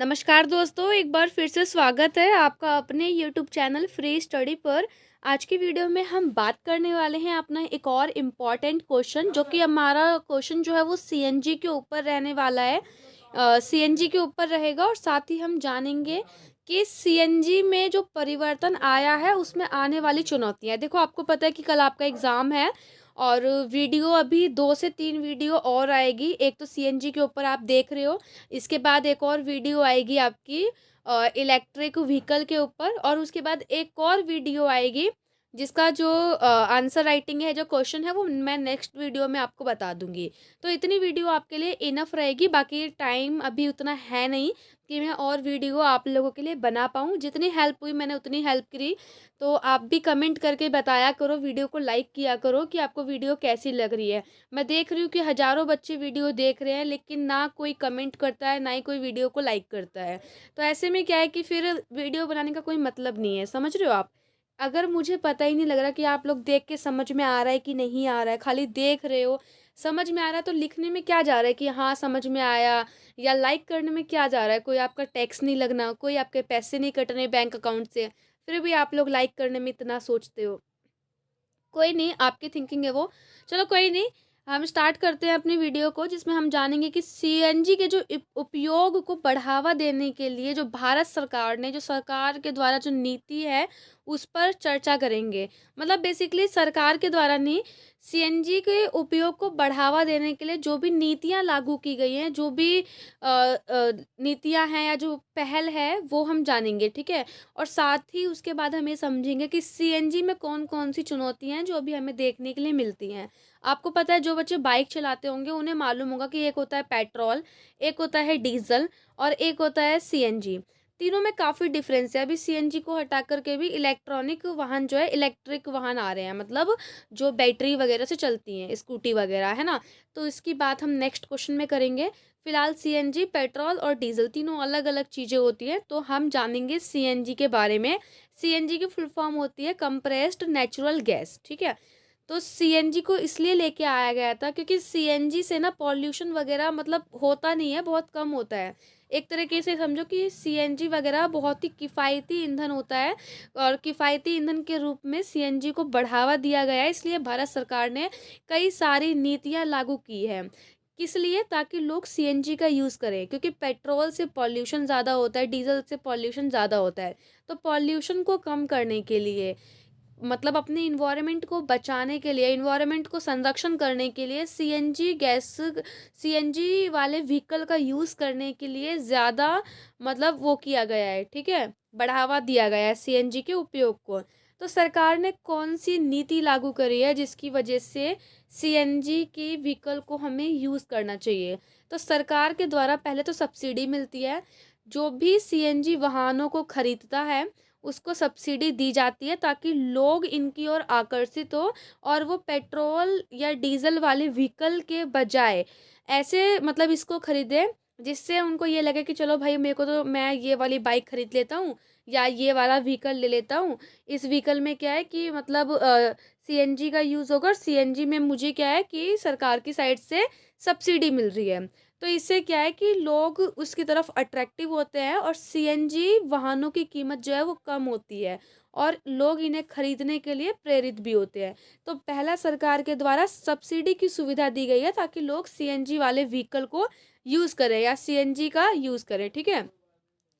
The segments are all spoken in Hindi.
नमस्कार दोस्तों, एक बार फिर से स्वागत है आपका अपने यूट्यूब चैनल फ्री स्टडी पर। आज की वीडियो में हम बात करने वाले हैं अपना एक और इम्पॉर्टेंट क्वेश्चन, जो कि हमारा क्वेश्चन जो है वो सीएनजी के ऊपर रहने वाला है। सीएनजी के ऊपर रहेगा और साथ ही हम जानेंगे कि सीएनजी में जो परिवर्तन आया है उसमें आने वाली चुनौतियाँ। देखो, आपको पता है कि कल आपका एग्ज़ाम है और वीडियो अभी 2 से 3 वीडियो और आएगी। एक तो सीएनजी के ऊपर आप देख रहे हो, इसके बाद एक और वीडियो आएगी आपकी इलेक्ट्रिक व्हीकल के ऊपर, और उसके बाद एक और वीडियो आएगी जिसका जो आंसर राइटिंग है, जो क्वेश्चन है वो मैं नेक्स्ट वीडियो में आपको बता दूंगी। तो इतनी वीडियो आपके लिए इनफ रहेगी। बाकी टाइम अभी उतना है नहीं कि मैं और वीडियो आप लोगों के लिए बना पाऊँ। जितनी हेल्प हुई मैंने उतनी हेल्प करी। तो आप भी कमेंट करके बताया करो, वीडियो को लाइक किया करो कि आपको वीडियो कैसी लग रही है। मैं देख रही हूँ कि हज़ारों बच्चे वीडियो देख रहे हैं, लेकिन ना कोई कमेंट करता है, ना ही कोई वीडियो को लाइक करता है। तो ऐसे में क्या है कि फिर वीडियो बनाने का कोई मतलब नहीं है, समझ रहे हो आप? अगर मुझे पता ही नहीं लग रहा कि आप लोग देख के समझ में आ रहा है कि नहीं आ रहा है, खाली देख रहे हो, समझ में आ रहा है, तो लिखने में क्या जा रहा है कि हाँ समझ में आया, या लाइक करने में क्या जा रहा है? कोई आपका टैक्स नहीं लगना, कोई आपके पैसे नहीं कटने बैंक अकाउंट से, फिर भी आप लोग लाइक करने में इतना सोचते हो। कोई नहीं, आपकी थिंकिंग है वो। चलो कोई नहीं, हम स्टार्ट करते हैं अपनी वीडियो को, जिसमें हम जानेंगे कि सीएनजी के जो उपयोग को बढ़ावा देने के लिए जो भारत सरकार ने, जो सरकार के द्वारा जो नीति है उस पर चर्चा करेंगे। मतलब बेसिकली सरकार के द्वारा नहीं, सीएनजी के उपयोग को बढ़ावा देने के लिए जो भी नीतियां लागू की गई हैं, जो भी नीतियां हैं या जो पहल है, वो हम जानेंगे, ठीक है। और साथ ही उसके बाद हम ये समझेंगे कि सीएनजी में कौन कौन सी चुनौतियां हैं जो अभी हमें देखने के लिए मिलती हैं। आपको पता है, जो बच्चे बाइक चलाते होंगे उन्हें मालूम होगा कि एक होता है पेट्रोल, एक होता है डीजल और एक होता है सीएनजी। तीनों में काफ़ी डिफरेंस है। अभी सीएनजी को हटा करके भी इलेक्ट्रॉनिक वाहन जो है, इलेक्ट्रिक वाहन आ रहे हैं, मतलब जो बैटरी वगैरह से चलती हैं, स्कूटी वगैरह, है ना। तो इसकी बात हम नेक्स्ट क्वेश्चन में करेंगे। फिलहाल सीएनजी, पेट्रोल और डीजल तीनों अलग अलग चीज़ें होती हैं, तो हम जानेंगे सीएनजी के बारे में। सीएनजी की फुल फॉर्म होती है कंप्रेस्ड नेचुरल गैस, ठीक है। तो सीएनजी को इसलिए लेके आया गया था क्योंकि सीएनजी से ना पॉल्यूशन वगैरह मतलब होता नहीं है, बहुत कम होता है। एक तरीके से समझो कि सीएनजी वगैरह बहुत ही किफ़ायती ईंधन होता है, और किफ़ायती ईंधन के रूप में सीएनजी को बढ़ावा दिया गया है। इसलिए भारत सरकार ने कई सारी नीतियां लागू की है। किस लिए? ताकि लोग सीएनजी का यूज़ करें, क्योंकि पेट्रोल से पॉल्यूशन ज़्यादा होता है, डीजल से पॉल्यूशन ज़्यादा होता है। तो पॉल्यूशन को कम करने के लिए, मतलब अपने इन्वायरमेंट को बचाने के लिए, इन्वायरमेंट को संरक्षण करने के लिए सीएनजी गैस, सीएनजी वाले व्हीकल का यूज़ करने के लिए ज़्यादा मतलब वो किया गया है, ठीक है, बढ़ावा दिया गया है सीएनजी के उपयोग को। तो सरकार ने कौन सी नीति लागू करी है जिसकी वजह से सीएनजी की व्हीकल को हमें यूज़ करना चाहिए? तो सरकार के द्वारा पहले तो सब्सिडी मिलती है। जो भी सीएनजी वाहनों को खरीदता है उसको सब्सिडी दी जाती है, ताकि लोग इनकी ओर आकर्षित हो और वो पेट्रोल या डीजल वाले व्हीकल के बजाय ऐसे मतलब इसको खरीदें जिससे उनको ये लगे कि चलो भाई, मेरे को तो मैं ये वाली बाइक खरीद लेता हूँ या ये वाला व्हीकल ले लेता हूँ। इस व्हीकल में क्या है कि मतलब सीएनजी का यूज़ होगा, और सीएनजी में मुझे क्या है कि सरकार की साइड से सब्सिडी मिल रही है। तो इससे क्या है कि लोग उसकी तरफ अट्रैक्टिव होते हैं, और सीएनजी वाहनों की कीमत जो है वो कम होती है, और लोग इन्हें खरीदने के लिए प्रेरित भी होते हैं। तो पहला, सरकार के द्वारा सब्सिडी की सुविधा दी गई है ताकि लोग सीएनजी वाले व्हीकल को यूज़ करें या सीएनजी का यूज़ करें, ठीक है।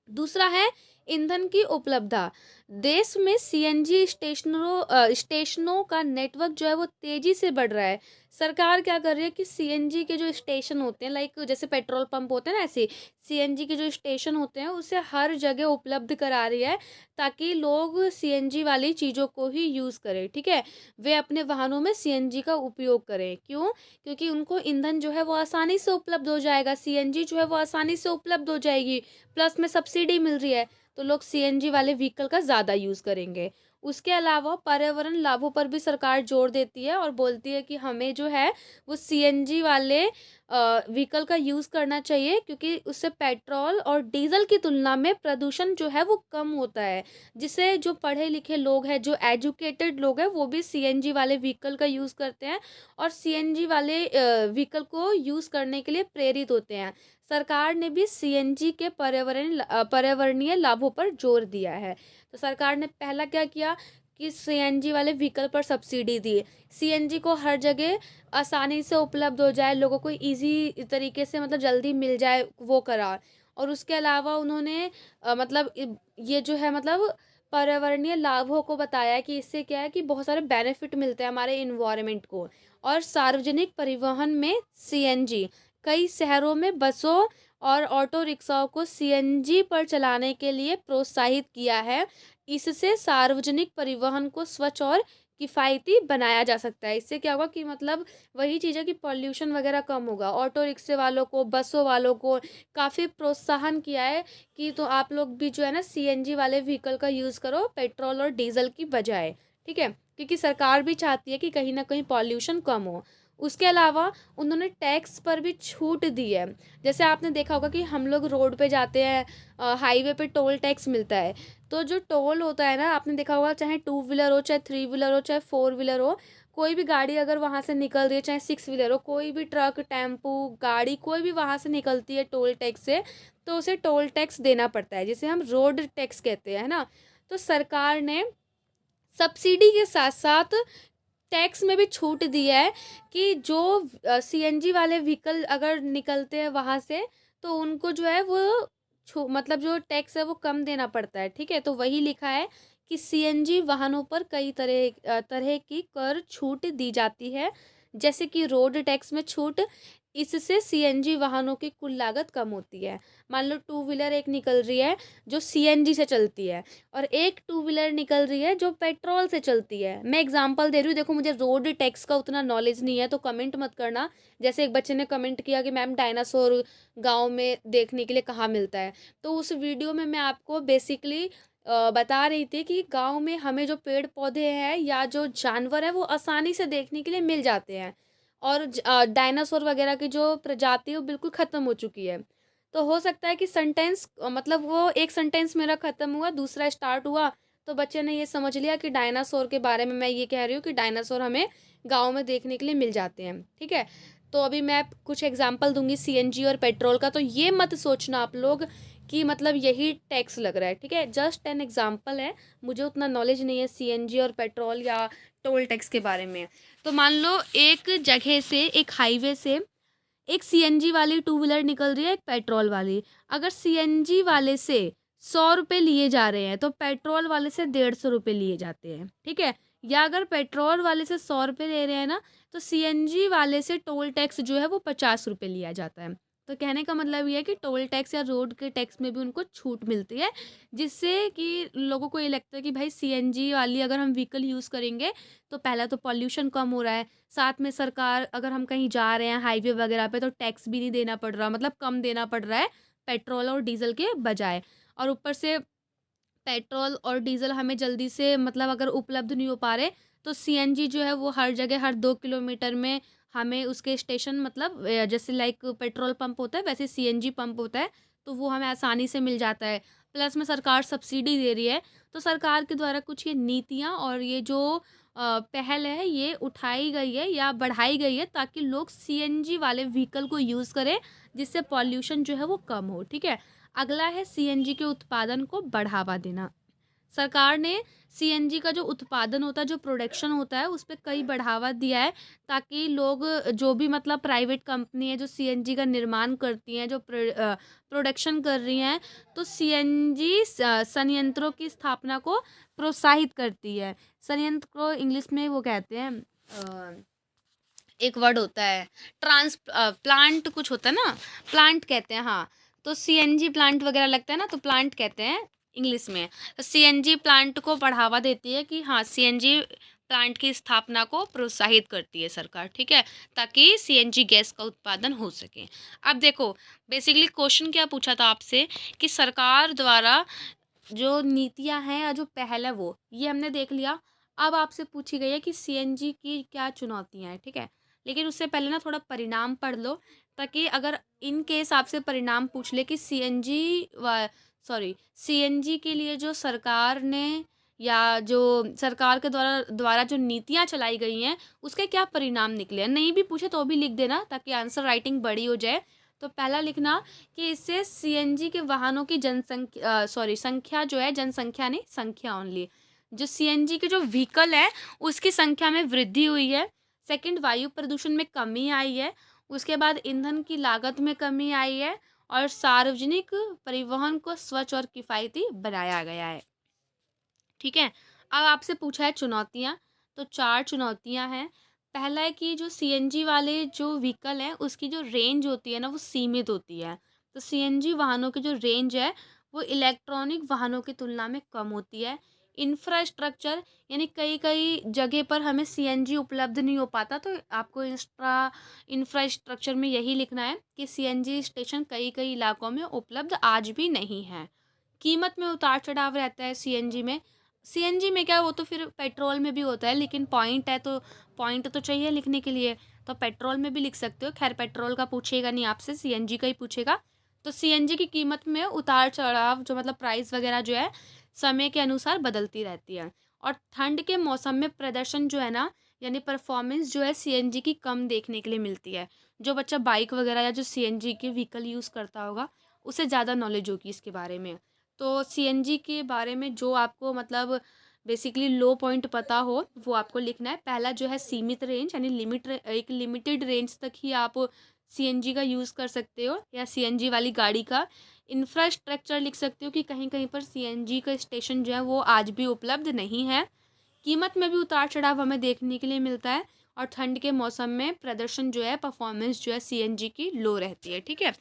दूसरा है ईंधन की उपलब्धता। देश में सीएनजी स्टेशनों का नेटवर्क जो है वो तेजी से बढ़ रहा है। सरकार क्या कर रही है कि सीएनजी के जो स्टेशन होते हैं, लाइक जैसे पेट्रोल पंप होते हैं ना, ऐसे सीएनजी के जो स्टेशन होते हैं उसे हर जगह उपलब्ध करा रही है, ताकि लोग सीएनजी वाली चीज़ों को ही यूज़ करें, ठीक है। वे अपने वाहनों में सीएनजी का उपयोग करें। क्यों? क्योंकि उनको ईंधन जो है वो आसानी से उपलब्ध हो जाएगा, सीएनजी जो है वो आसानी से उपलब्ध हो जाएगी, प्लस में सब्सिडी मिल रही है, तो लोग सीएनजी वाले व्हीकल का ज़्यादा यूज़ करेंगे। उसके अलावा पर्यावरण लाभों पर भी सरकार जोर देती है और बोलती है कि हमें जो है वो सीएनजी वाले व्हीकल का यूज़ करना चाहिए, क्योंकि उससे पेट्रोल और डीजल की तुलना में प्रदूषण जो है वो कम होता है, जिससे जो पढ़े लिखे लोग हैं, जो एजुकेटेड लोग हैं, वो भी सीएनजी वाले व्हीकल का यूज़ करते हैं और सीएनजी वाले व्हीकल को यूज़ करने के लिए प्रेरित होते हैं। सरकार ने भी सीएनजी के पर्यावरणीय लाभों पर जोर दिया है। तो सरकार ने पहला क्या किया कि सीएनजी वाले व्हीकल पर सब्सिडी दी, सीएनजी को हर जगह आसानी से उपलब्ध हो जाए, लोगों को इजी तरीके से मतलब जल्दी मिल जाए, वो करा। और उसके अलावा उन्होंने मतलब ये जो है मतलब पर्यावरणीय लाभों को बताया कि इससे क्या है कि बहुत सारे बेनिफिट मिलते हैं हमारे इन्वायरमेंट को। और सार्वजनिक परिवहन में सीएनजी, कई शहरों में बसों और ऑटो रिक्शाओं को सीएनजी पर चलाने के लिए प्रोत्साहित किया है। इससे सार्वजनिक परिवहन को स्वच्छ और किफ़ायती बनाया जा सकता है। इससे क्या होगा कि मतलब वही चीज़ है कि पॉल्यूशन वगैरह कम होगा। ऑटो रिक्शे वालों को, बसों वालों को काफ़ी प्रोत्साहन किया है कि तो आप लोग भी जो है ना सीएनजी वाले व्हीकल का यूज़ करो पेट्रोल और डीजल की बजाय, ठीक है, क्योंकि सरकार भी चाहती है कि कहीं ना कहीं पॉल्यूशन कम हो। उसके अलावा उन्होंने टैक्स पर भी छूट दी है। जैसे आपने देखा होगा कि हम लोग रोड पे जाते हैं, हाईवे पे टोल टैक्स मिलता है। तो जो टोल होता है ना, आपने देखा होगा चाहे 2 व्हीलर हो, चाहे 3 व्हीलर हो, चाहे 4 व्हीलर हो, कोई भी गाड़ी अगर वहाँ से निकल रही है, चाहे 6 व्हीलर हो, कोई भी ट्रक, टेम्पू, गाड़ी कोई भी वहाँ से निकलती है टोल टैक्स से, तो उसे टोल टैक्स देना पड़ता है, जिसे हम रोड टैक्स कहते हैं, है ना। तो सरकार ने सब्सिडी के साथ साथ टैक्स में भी छूट दी है कि जो सीएनजी वाले व्हीकल अगर निकलते हैं वहाँ से, तो उनको जो है वो मतलब जो टैक्स है वो कम देना पड़ता है, ठीक है। तो वही लिखा है कि सीएनजी वाहनों पर कई तरह की कर छूट दी जाती है, जैसे कि रोड टैक्स में छूट। इससे सीएनजी वाहनों की कुल लागत कम होती है। मान लो 2 व्हीलर एक निकल रही है जो सीएनजी से चलती है, और एक 2 व्हीलर निकल रही है जो पेट्रोल से चलती है। मैं एग्जांपल दे रही हूँ, देखो मुझे रोड टैक्स का उतना नॉलेज नहीं है तो कमेंट मत करना। जैसे एक बच्चे ने कमेंट किया कि मैम डायनासोर गांव में देखने के लिए कहाँ मिलता है, तो उस वीडियो में मैं आपको बेसिकली बता रही थी कि गांव में हमें जो पेड़ पौधे हैं या जो जानवर है वो आसानी से देखने के लिए मिल जाते हैं, और डायनासोर वगैरह की जो प्रजाति है वो बिल्कुल ख़त्म हो चुकी है। तो हो सकता है कि सेंटेंस मतलब वो एक सेंटेंस मेरा ख़त्म हुआ, दूसरा स्टार्ट हुआ, तो बच्चे ने ये समझ लिया कि डायनासोर के बारे में मैं ये कह रही हूँ कि डायनासोर हमें गांव में देखने के लिए मिल जाते हैं, ठीक है। तो अभी मैं कुछ एग्जांपल दूंगी सीएनजी और पेट्रोल का, तो ये मत सोचना आप लोग कि मतलब यही टैक्स लग रहा है, ठीक है। जस्ट एन एग्जांपल है, मुझे उतना नॉलेज नहीं है सीएनजी और पेट्रोल या टोल टैक्स के बारे में। तो मान लो एक जगह से, एक हाईवे से एक सीएनजी वाली 2 व्हीलर निकल रही है, एक पेट्रोल वाली। अगर सीएनजी वाले से 100 रुपये लिए जा रहे हैं तो पेट्रोल वाले से 150 रुपये लिए जाते हैं, ठीक है। या अगर पेट्रोल वाले से 100 रुपये ले रहे हैं ना, तो सीएनजी वाले से टोल टैक्स जो है वो 50 रुपये लिया जाता है। तो कहने का मतलब ये है कि टोल टैक्स या रोड के टैक्स में भी उनको छूट मिलती है, जिससे कि लोगों को ये लगता है कि भाई सीएनजी वाली अगर हम व्हीकल यूज़ करेंगे तो पहला तो पॉल्यूशन कम हो रहा है, साथ में सरकार अगर हम कहीं जा रहे हैं हाईवे वगैरह पे तो टैक्स भी नहीं देना पड़ रहा, मतलब कम देना पड़ रहा है पेट्रोल और डीजल के बजाय। और ऊपर से पेट्रोल और डीजल हमें जल्दी से मतलब अगर उपलब्ध नहीं हो पा रहे, तो सीएनजी जो है वो हर जगह हर 2 किलोमीटर में हमें उसके स्टेशन मतलब जैसे लाइक पेट्रोल पंप होता है वैसे सीएनजी पंप होता है, तो वो हमें आसानी से मिल जाता है। प्लस में सरकार सब्सिडी दे रही है, तो सरकार के द्वारा कुछ ये नीतियाँ और ये जो पहल है ये उठाई गई है या बढ़ाई गई है ताकि लोग सीएनजी वाले व्हीकल को यूज़ करें, जिससे पॉल्यूशन जो है वो कम हो, ठीक है। अगला है सीएनजी के उत्पादन को बढ़ावा देना। सरकार ने सीएनजी का जो उत्पादन होता है, जो प्रोडक्शन होता है, उस पे कई बढ़ावा दिया है ताकि लोग जो भी मतलब प्राइवेट कंपनी है जो सीएनजी का निर्माण करती हैं, जो प्रोडक्शन कर रही हैं, तो सीएनजी संयंत्रों की स्थापना को प्रोत्साहित करती है। संयंत्र को इंग्लिश में वो कहते हैं एक वर्ड होता है प्लांट कुछ होता है ना, प्लांट कहते हैं, हाँ। तो सीएनजी प्लांट वगैरह लगता है ना, तो प्लांट कहते हैं इंग्लिश में। तो सीएनजी प्लांट को बढ़ावा देती है कि हाँ सीएनजी प्लांट की स्थापना को प्रोत्साहित करती है सरकार, ठीक है, ताकि सीएनजी गैस का उत्पादन हो सके। अब देखो बेसिकली क्वेश्चन क्या पूछा था आपसे कि सरकार द्वारा जो नीतियां हैं या जो पहल है वो ये हमने देख लिया। अब आपसे पूछी गई है कि सीएनजी की क्या चुनौतियां हैं, ठीक है। लेकिन उससे पहले ना थोड़ा परिणाम पढ़ लो, ताकि अगर इन केस आपसे परिणाम पूछ ले कि सीएनजी के लिए जो सरकार ने या जो सरकार के द्वारा जो नीतियां चलाई गई हैं उसके क्या परिणाम निकले हैं, नहीं भी पूछे तो भी लिख देना ताकि आंसर राइटिंग बड़ी हो जाए। तो पहला लिखना कि इससे सीएनजी के वाहनों की संख्या जो है, जनसंख्या नहीं, संख्या ओनली, जो सीएनजी के जो व्हीकल है उसकी संख्या में वृद्धि हुई है। सेकंड, वायु प्रदूषण में कमी आई है। उसके बाद ईंधन की लागत में कमी आई है और सार्वजनिक परिवहन को स्वच्छ और किफ़ायती बनाया गया है। ठीक है। अब आपसे पूछा है चुनौतियाँ, तो 4 चुनौतियाँ हैं। पहला है कि जो सीएनजी वाले जो व्हीकल हैं उसकी जो रेंज होती है ना वो सीमित होती है। तो सीएनजी वाहनों की जो रेंज है वो इलेक्ट्रॉनिक वाहनों की तुलना में कम होती है। इंफ्रास्ट्रक्चर, यानी कई-कई जगह पर हमें सीएनजी उपलब्ध नहीं हो पाता, तो आपको इंफ्रास्ट्रक्चर में यही लिखना है कि सीएनजी स्टेशन कई-कई इलाकों में उपलब्ध आज भी नहीं हैं। कीमत में उतार-चढ़ाव रहता है सीएनजी में। सीएनजी में क्या, वो तो फिर पेट्रोल में भी होता है, लेकिन पॉइंट है तो पॉइंट तो चाहिए लिखने के लिए, तो पेट्रोल में भी लिख सकते हो। खैर पेट्रोल का पूछेगा नहीं आपसे, सीएनजी का ही पूछेगा। तो सीएनजी की कीमत में उतार चढ़ाव, जो मतलब प्राइस वगैरह जो है समय के अनुसार बदलती रहती है। और ठंड के मौसम में प्रदर्शन जो है ना, यानी परफॉर्मेंस जो है सीएनजी की कम देखने के लिए मिलती है। जो बच्चा बाइक वगैरह या जो सीएनजी के व्हीकल यूज़ करता होगा उसे ज़्यादा नॉलेज होगी इसके बारे में। तो सीएनजी के बारे में जो आपको मतलब बेसिकली लो पॉइंट पता हो वो आपको लिखना है। पहला जो है सीमित रेंज, यानी एक लिमिटेड रेंज तक ही आप सीएनजी का यूज़ कर सकते हो या सीएनजी वाली गाड़ी का। इंफ्रास्ट्रक्चर लिख सकते हो कि कहीं कहीं पर सीएनजी का स्टेशन जो है वो आज भी उपलब्ध नहीं है। कीमत में भी उतार चढ़ाव हमें देखने के लिए मिलता है। और ठंड के मौसम में प्रदर्शन जो है, परफॉर्मेंस जो है सीएनजी की लो रहती है। ठीक है।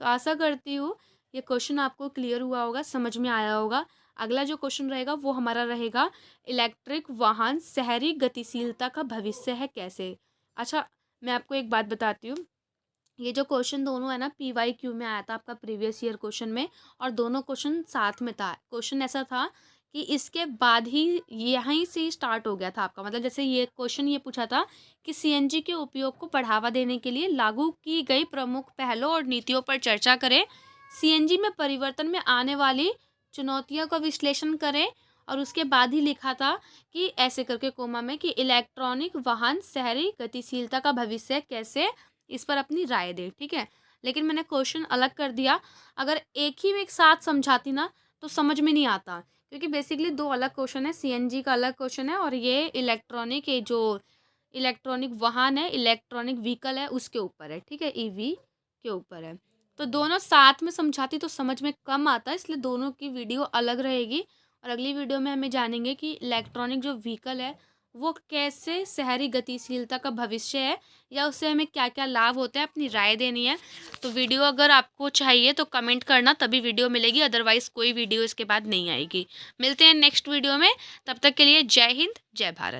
तो आशा करती हूँ ये क्वेश्चन आपको क्लियर हुआ होगा, समझ में आया होगा। अगला जो क्वेश्चन रहेगा वो हमारा रहेगा, इलेक्ट्रिक वाहन शहरी गतिशीलता का भविष्य है कैसे। अच्छा, मैं आपको एक बात बताती हूँ। ये जो क्वेश्चन दोनों है ना PYQ में आया था आपका प्रीवियस ईयर क्वेश्चन में, और दोनों क्वेश्चन साथ में था। क्वेश्चन ऐसा था कि इसके बाद ही यहीं से ही स्टार्ट हो गया था आपका, मतलब जैसे ये क्वेश्चन ये पूछा था कि सीएनजी के उपयोग को बढ़ावा देने के लिए लागू की गई प्रमुख पहलों और नीतियों पर चर्चा करें, सीएनजी में परिवर्तन में आने वाली चुनौतियों का विश्लेषण करें। और उसके बाद ही लिखा था कि ऐसे करके कोमा में कि इलेक्ट्रॉनिक वाहन शहरी गतिशीलता का भविष्य कैसे, इस पर अपनी राय दे। ठीक है। लेकिन मैंने क्वेश्चन अलग कर दिया। अगर एक ही में एक साथ समझाती ना तो समझ में नहीं आता, क्योंकि बेसिकली दो अलग क्वेश्चन है। सीएनजी का अलग क्वेश्चन है और ये इलेक्ट्रॉनिक वाहन है, इलेक्ट्रॉनिक व्हीकल है, उसके ऊपर है। ठीक है, ईवी के ऊपर है। तो दोनों साथ में समझाती तो समझ में कम आता है, इसलिए दोनों की वीडियो अलग रहेगी। और अगली वीडियो में हमें जानेंगे कि इलेक्ट्रॉनिक जो व्हीकल है वो कैसे शहरी गतिशीलता का भविष्य है, या उससे हमें क्या क्या लाभ होते हैं, अपनी राय देनी है। तो वीडियो अगर आपको चाहिए तो कमेंट करना, तभी वीडियो मिलेगी, अदरवाइज़ कोई वीडियो इसके बाद नहीं आएगी। मिलते हैं नेक्स्ट वीडियो में, तब तक के लिए जय हिंद, जय भारत।